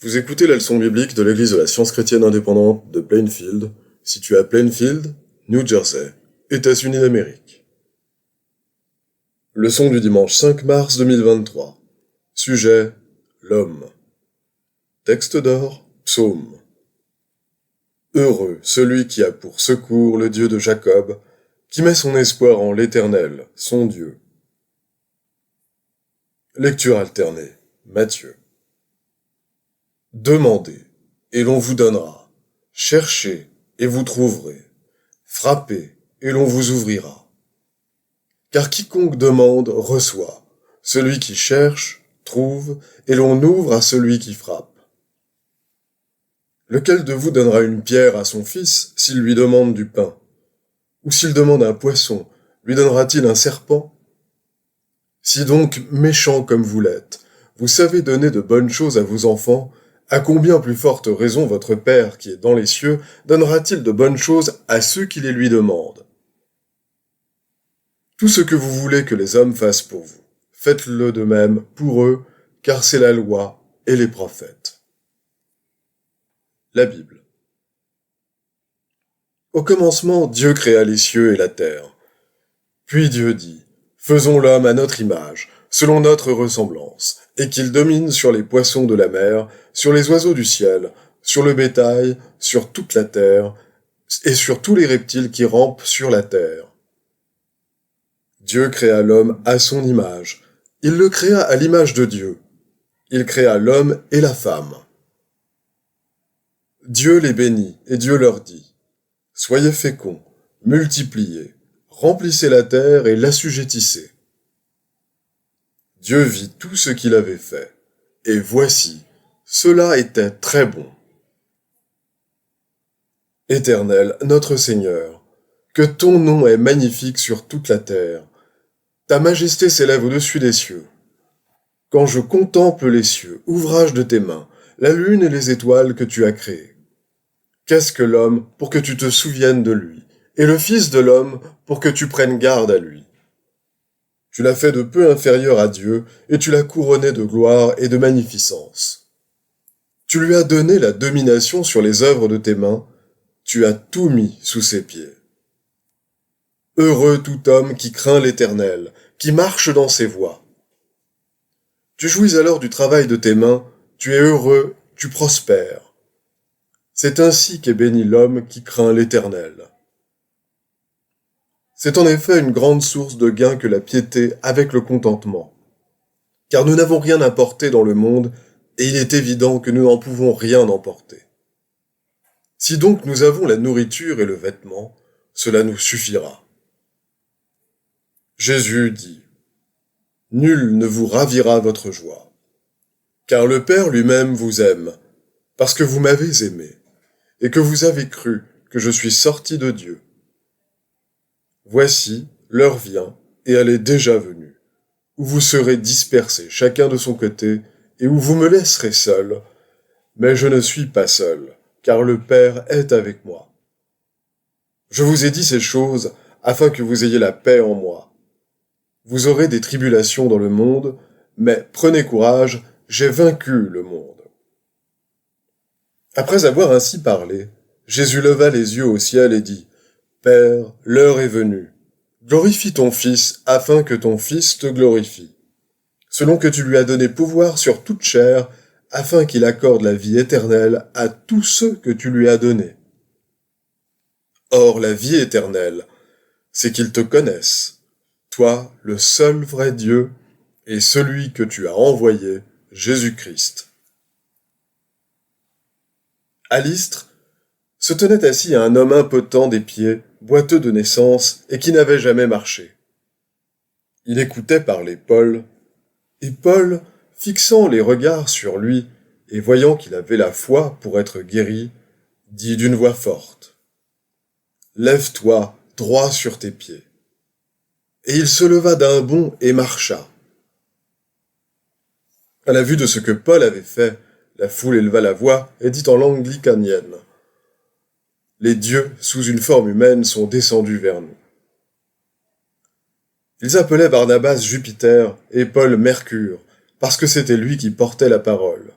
Vous écoutez la leçon biblique de l'Église de la Science chrétienne indépendante de Plainfield, située à Plainfield, New Jersey, États-Unis d'Amérique. Leçon du dimanche 5 mars 2023. Sujet: l'homme. Texte d'or, psaume. Heureux celui qui a pour secours le Dieu de Jacob, qui met son espoir en l'Éternel, son Dieu. Lecture alternée. Matthieu. Demandez, et l'on vous donnera. Cherchez, et vous trouverez. Frappez, et l'on vous ouvrira. Car quiconque demande, reçoit. Celui qui cherche, trouve, et l'on ouvre à celui qui frappe. Lequel de vous donnera une pierre à son fils s'il lui demande du pain? Ou s'il demande un poisson, lui donnera-t-il un serpent? Si donc, méchants comme vous l'êtes, vous savez donner de bonnes choses à vos enfants, à combien plus forte raison votre Père qui est dans les cieux donnera-t-il de bonnes choses à ceux qui les lui demandent? Tout ce que vous voulez que les hommes fassent pour vous, faites-le de même pour eux, car c'est la loi et les prophètes. La Bible. Au commencement, Dieu créa les cieux et la terre. Puis Dieu dit, « Faisons l'homme à notre image, selon notre ressemblance, et qu'il domine sur les poissons de la mer, sur les oiseaux du ciel, sur le bétail, sur toute la terre, et sur tous les reptiles qui rampent sur la terre. » Dieu créa l'homme à son image. Il le créa à l'image de Dieu. Il créa l'homme et la femme. Dieu les bénit, et Dieu leur dit, « Soyez féconds, multipliez, remplissez la terre et l'assujettissez. » Dieu vit tout ce qu'il avait fait, et voici, cela était très bon. Éternel, notre Seigneur, que ton nom est magnifique sur toute la terre. Ta majesté s'élève au-dessus des cieux. Quand je contemple les cieux, ouvrage de tes mains, la lune et les étoiles que tu as créées. Qu'est-ce que l'homme pour que tu te souviennes de lui, et le Fils de l'homme pour que tu prennes garde à lui? Tu l'as fait de peu inférieur à Dieu, et tu l'as couronné de gloire et de magnificence. Tu lui as donné la domination sur les œuvres de tes mains, tu as tout mis sous ses pieds. Heureux tout homme qui craint l'Éternel, qui marche dans ses voies. Tu jouis alors du travail de tes mains, tu es heureux, tu prospères. C'est ainsi qu'est béni l'homme qui craint l'Éternel. C'est en effet une grande source de gain que la piété avec le contentement. Car nous n'avons rien apporté dans le monde, et il est évident que nous n'en pouvons rien emporter. Si donc nous avons la nourriture et le vêtement, cela nous suffira. Jésus dit, « Nul ne vous ravira votre joie. Car le Père lui-même vous aime, parce que vous m'avez aimé, et que vous avez cru que je suis sorti de Dieu. Voici, l'heure vient, et elle est déjà venue, où vous serez dispersés chacun de son côté, et où vous me laisserez seul. Mais je ne suis pas seul, car le Père est avec moi. Je vous ai dit ces choses afin que vous ayez la paix en moi. Vous aurez des tribulations dans le monde, mais prenez courage, j'ai vaincu le monde. » Après avoir ainsi parlé, Jésus leva les yeux au ciel et dit, « Père, l'heure est venue. Glorifie ton Fils, afin que ton Fils te glorifie, selon que tu lui as donné pouvoir sur toute chair, afin qu'il accorde la vie éternelle à tous ceux que tu lui as donnés. Or la vie éternelle, c'est qu'ils te connaissent, toi, le seul vrai Dieu, et celui que tu as envoyé, Jésus-Christ. » À l'Istre, se tenait assis un homme impotent des pieds, boiteux de naissance, et qui n'avait jamais marché. Il écoutait parler Paul, et Paul, fixant les regards sur lui, et voyant qu'il avait la foi pour être guéri, dit d'une voix forte, « Lève-toi, droit sur tes pieds. » Et il se leva d'un bond et marcha. À la vue de ce que Paul avait fait, la foule éleva la voix et dit en langue lycaonienne, « Les dieux, sous une forme humaine, sont descendus vers nous. » Ils appelaient Barnabas Jupiter et Paul Mercure, parce que c'était lui qui portait la parole.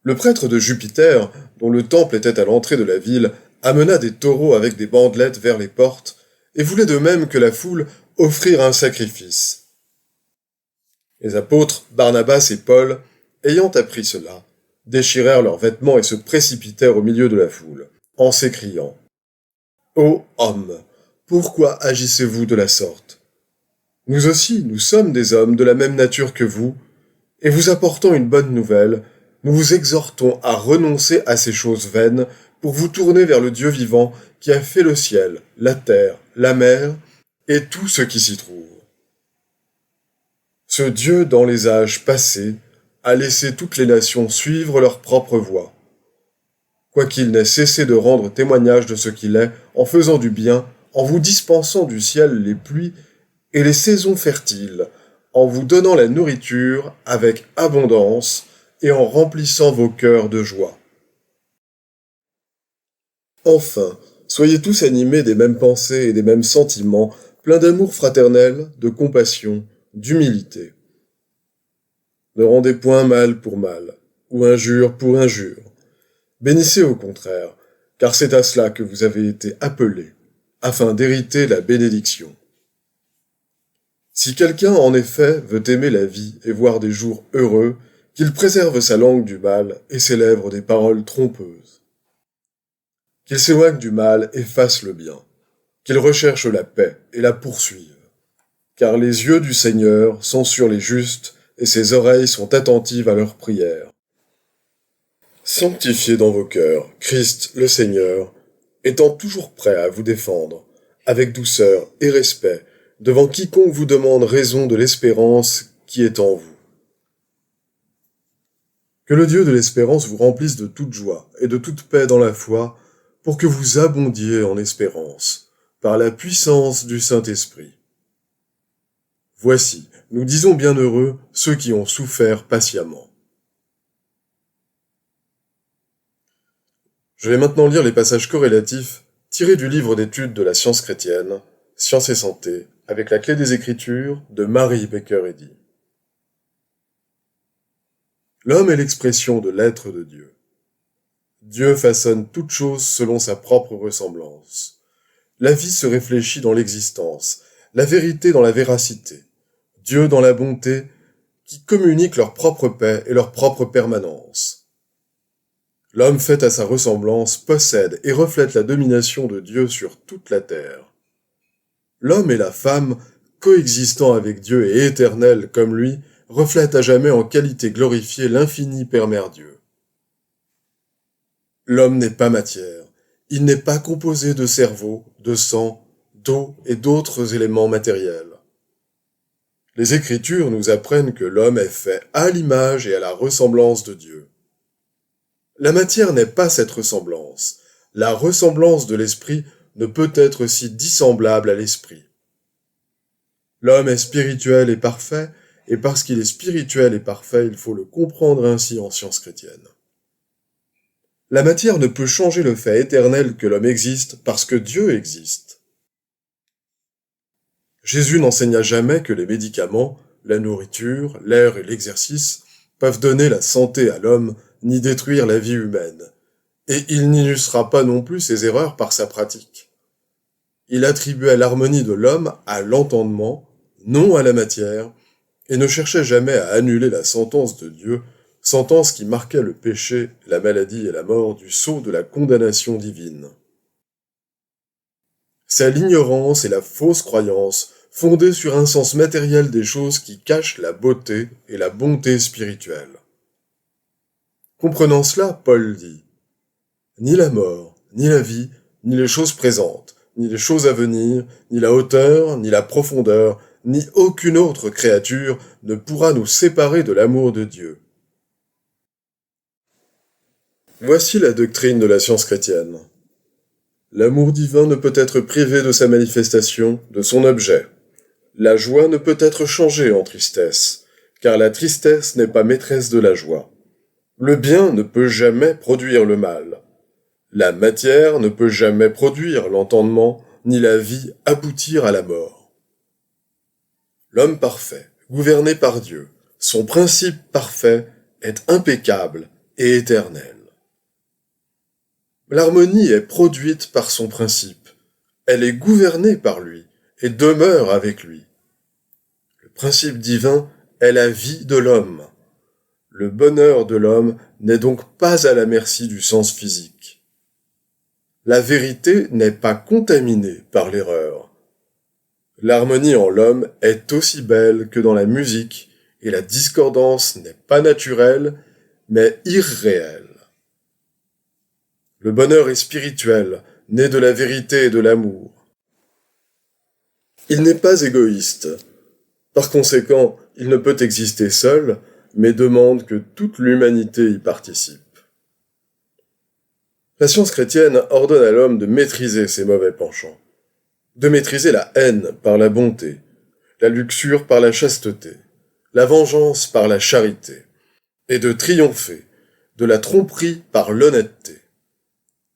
Le prêtre de Jupiter, dont le temple était à l'entrée de la ville, amena des taureaux avec des bandelettes vers les portes, et voulait de même que la foule offrir un sacrifice. Les apôtres, Barnabas et Paul, ayant appris cela, déchirèrent leurs vêtements et se précipitèrent au milieu de la foule, en s'écriant « Ô hommes, pourquoi agissez-vous de la sorte? Nous aussi, nous sommes des hommes de la même nature que vous, et vous apportant une bonne nouvelle, nous vous exhortons à renoncer à ces choses vaines pour vous tourner vers le Dieu vivant qui a fait le ciel, la terre, la mer et tout ce qui s'y trouve. Ce Dieu, dans les âges passés, a laissé toutes les nations suivre leur propre voie. Quoiqu'il n'ait cessé de rendre témoignage de ce qu'il est, en faisant du bien, en vous dispensant du ciel les pluies et les saisons fertiles, en vous donnant la nourriture avec abondance et en remplissant vos cœurs de joie. Enfin, soyez tous animés des mêmes pensées et des mêmes sentiments, pleins d'amour fraternel, de compassion, d'humilité. Ne rendez point mal pour mal, ou injure pour injure. Bénissez au contraire, car c'est à cela que vous avez été appelés, afin d'hériter la bénédiction. Si quelqu'un, en effet, veut aimer la vie et voir des jours heureux, qu'il préserve sa langue du mal et ses lèvres des paroles trompeuses. Qu'il s'éloigne du mal et fasse le bien, qu'il recherche la paix et la poursuive. Car les yeux du Seigneur sont sur les justes et ses oreilles sont attentives à leurs prières. Sanctifiez dans vos cœurs Christ le Seigneur, étant toujours prêt à vous défendre, avec douceur et respect, devant quiconque vous demande raison de l'espérance qui est en vous. Que le Dieu de l'espérance vous remplisse de toute joie et de toute paix dans la foi, pour que vous abondiez en espérance, par la puissance du Saint-Esprit. Voici, nous disons bienheureux ceux qui ont souffert patiemment. Je vais maintenant lire les passages corrélatifs tirés du livre d'études de la science chrétienne, Science et Santé, avec la clé des Écritures de Mary Baker-Eddy. L'homme est l'expression de l'être de Dieu. Dieu façonne toute chose selon sa propre ressemblance. La vie se réfléchit dans l'existence, la vérité dans la véracité, Dieu dans la bonté, qui communiquent leur propre paix et leur propre permanence. L'homme fait à sa ressemblance possède et reflète la domination de Dieu sur toute la terre. L'homme et la femme, coexistant avec Dieu et éternels comme lui, reflètent à jamais en qualité glorifiée l'infini Père Mère Dieu. L'homme n'est pas matière, il n'est pas composé de cerveau, de sang, d'eau et d'autres éléments matériels. Les Écritures nous apprennent que l'homme est fait à l'image et à la ressemblance de Dieu. La matière n'est pas cette ressemblance. La ressemblance de l'esprit ne peut être si dissemblable à l'esprit. L'homme est spirituel et parfait, et parce qu'il est spirituel et parfait, il faut le comprendre ainsi en science chrétienne. La matière ne peut changer le fait éternel que l'homme existe parce que Dieu existe. Jésus n'enseigna jamais que les médicaments, la nourriture, l'air et l'exercice peuvent donner la santé à l'homme ni détruire la vie humaine, et il n'illustrera pas non plus ses erreurs par sa pratique. Il attribuait l'harmonie de l'homme à l'entendement, non à la matière, et ne cherchait jamais à annuler la sentence de Dieu, sentence qui marquait le péché, la maladie et la mort du sceau de la condamnation divine. C'est l'ignorance et la fausse croyance fondée sur un sens matériel des choses qui cachent la beauté et la bonté spirituelle. Comprenant cela, Paul dit « Ni la mort, ni la vie, ni les choses présentes, ni les choses à venir, ni la hauteur, ni la profondeur, ni aucune autre créature ne pourra nous séparer de l'amour de Dieu. » Voici la doctrine de la science chrétienne. L'amour divin ne peut être privé de sa manifestation, de son objet. La joie ne peut être changée en tristesse, car la tristesse n'est pas maîtresse de la joie. Le bien ne peut jamais produire le mal. La matière ne peut jamais produire l'entendement, ni la vie aboutir à la mort. L'homme parfait, gouverné par Dieu, son principe parfait est impeccable, et éternel. L'harmonie est produite par son principe, elle est gouvernée par lui et demeure avec lui. Le principe divin est la vie de l'homme. Le bonheur de l'homme n'est donc pas à la merci du sens physique. La vérité n'est pas contaminée par l'erreur. L'harmonie en l'homme est aussi belle que dans la musique, et la discordance n'est pas naturelle, mais irréelle. Le bonheur est spirituel, né de la vérité et de l'amour. Il n'est pas égoïste. Par conséquent, il ne peut exister seul, mais demande que toute l'humanité y participe. La science chrétienne ordonne à l'homme de maîtriser ses mauvais penchants, de maîtriser la haine par la bonté, la luxure par la chasteté, la vengeance par la charité, et de triompher de la tromperie par l'honnêteté.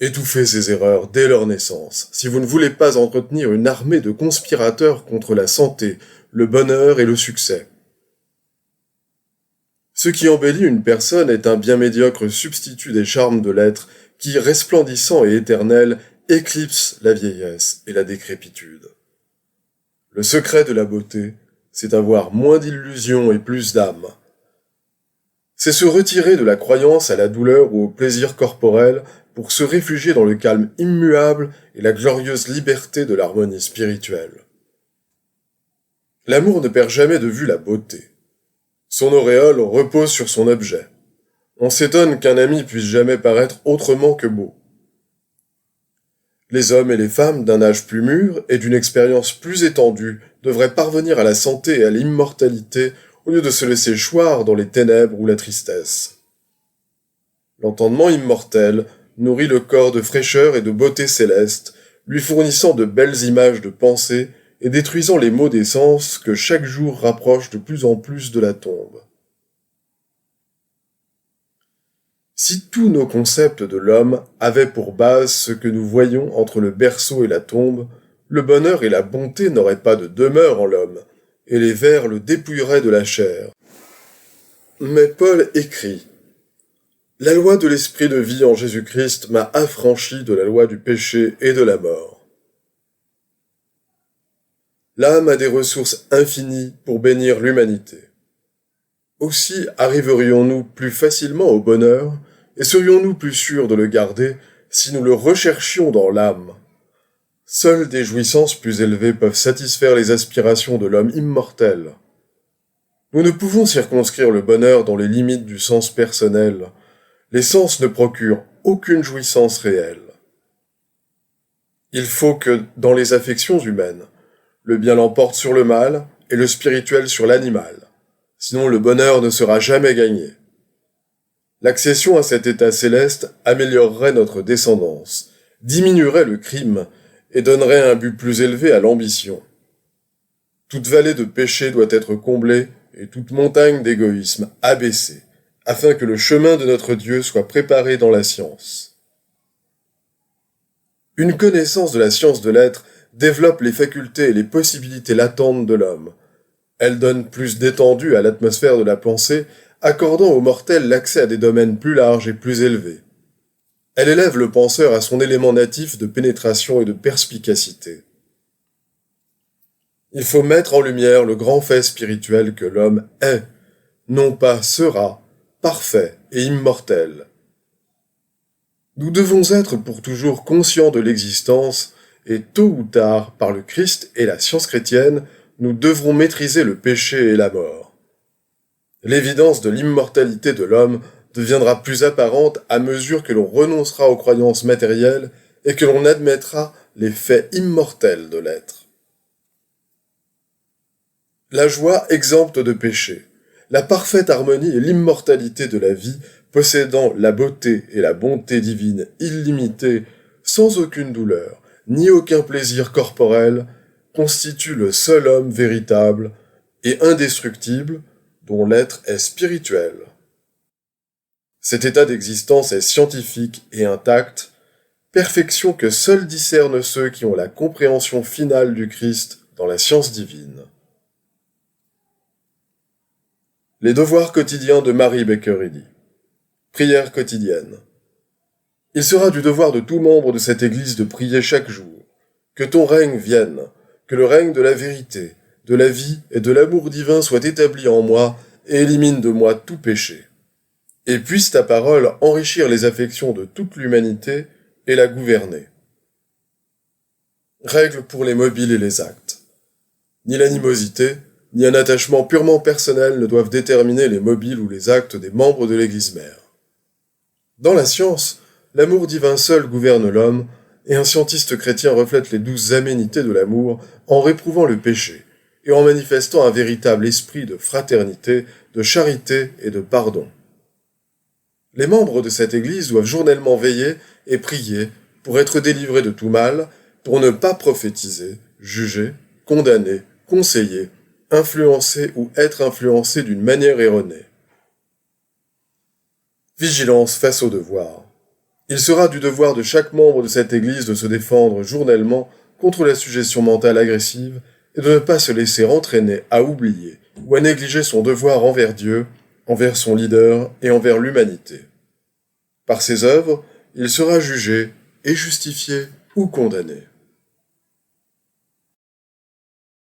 Étouffez ces erreurs dès leur naissance, si vous ne voulez pas entretenir une armée de conspirateurs contre la santé, le bonheur et le succès. Ce qui embellit une personne est un bien médiocre substitut des charmes de l'être qui, resplendissant et éternel, éclipse la vieillesse et la décrépitude. Le secret de la beauté, c'est avoir moins d'illusions et plus d'âme. C'est se retirer de la croyance à la douleur ou au plaisir corporel pour se réfugier dans le calme immuable et la glorieuse liberté de l'harmonie spirituelle. L'amour ne perd jamais de vue la beauté. Son auréole repose sur son objet. On s'étonne qu'un ami puisse jamais paraître autrement que beau. Les hommes et les femmes d'un âge plus mûr et d'une expérience plus étendue devraient parvenir à la santé et à l'immortalité au lieu de se laisser choir dans les ténèbres ou la tristesse. L'entendement immortel nourrit le corps de fraîcheur et de beauté céleste, lui fournissant de belles images de pensée et détruisant les maux des sens que chaque jour rapproche de plus en plus de la tombe. Si tous nos concepts de l'homme avaient pour base ce que nous voyons entre le berceau et la tombe, le bonheur et la bonté n'auraient pas de demeure en l'homme, et les vers le dépouilleraient de la chair. Mais Paul écrit « La loi de l'esprit de vie en Jésus-Christ m'a affranchi de la loi du péché et de la mort. » L'âme a des ressources infinies pour bénir l'humanité. Aussi arriverions-nous plus facilement au bonheur et serions-nous plus sûrs de le garder si nous le recherchions dans l'âme. Seules des jouissances plus élevées peuvent satisfaire les aspirations de l'homme immortel. Nous ne pouvons circonscrire le bonheur dans les limites du sens personnel. Les sens ne procurent aucune jouissance réelle. Il faut que, dans les affections humaines, le bien l'emporte sur le mal et le spirituel sur l'animal. Sinon le bonheur ne sera jamais gagné. L'accession à cet état céleste améliorerait notre descendance, diminuerait le crime et donnerait un but plus élevé à l'ambition. Toute vallée de péché doit être comblée et toute montagne d'égoïsme abaissée, afin que le chemin de notre Dieu soit préparé dans la science. Une connaissance de la science de l'être développe les facultés et les possibilités latentes de l'homme. Elle donne plus d'étendue à l'atmosphère de la pensée, accordant aux mortels l'accès à des domaines plus larges et plus élevés. Elle élève le penseur à son élément natif de pénétration et de perspicacité. Il faut mettre en lumière le grand fait spirituel que l'homme est, non pas sera, parfait et immortel. Nous devons être pour toujours conscients de l'existence, et tôt ou tard, par le Christ et la science chrétienne, nous devrons maîtriser le péché et la mort. L'évidence de l'immortalité de l'homme deviendra plus apparente à mesure que l'on renoncera aux croyances matérielles et que l'on admettra les faits immortels de l'être. La joie exempte de péché, la parfaite harmonie et l'immortalité de la vie, possédant la beauté et la bonté divine illimitées, sans aucune douleur, ni aucun plaisir corporel, constitue le seul homme véritable et indestructible dont l'être est spirituel. Cet état d'existence est scientifique et intact, perfection que seuls discernent ceux qui ont la compréhension finale du Christ dans la science divine. Les devoirs quotidiens de Mary Baker Eddy. Prière quotidienne. Il sera du devoir de tout membre de cette Église de prier chaque jour. Que ton règne vienne, que le règne de la vérité, de la vie et de l'amour divin soit établi en moi et élimine de moi tout péché. Et puisse ta parole enrichir les affections de toute l'humanité et la gouverner. Règles pour les mobiles et les actes. Ni l'animosité, ni un attachement purement personnel ne doivent déterminer les mobiles ou les actes des membres de l'Église mère. Dans la science, l'amour divin seul gouverne l'homme, et un scientiste chrétien reflète les douces aménités de l'amour en réprouvant le péché, et en manifestant un véritable esprit de fraternité, de charité et de pardon. Les membres de cette Église doivent journellement veiller et prier pour être délivrés de tout mal, pour ne pas prophétiser, juger, condamner, conseiller, influencer ou être influencés d'une manière erronée. Vigilance face au devoir. Il sera du devoir de chaque membre de cette Église de se défendre journellement contre la suggestion mentale agressive et de ne pas se laisser entraîner à oublier ou à négliger son devoir envers Dieu, envers son leader et envers l'humanité. Par ses œuvres, il sera jugé et justifié ou condamné.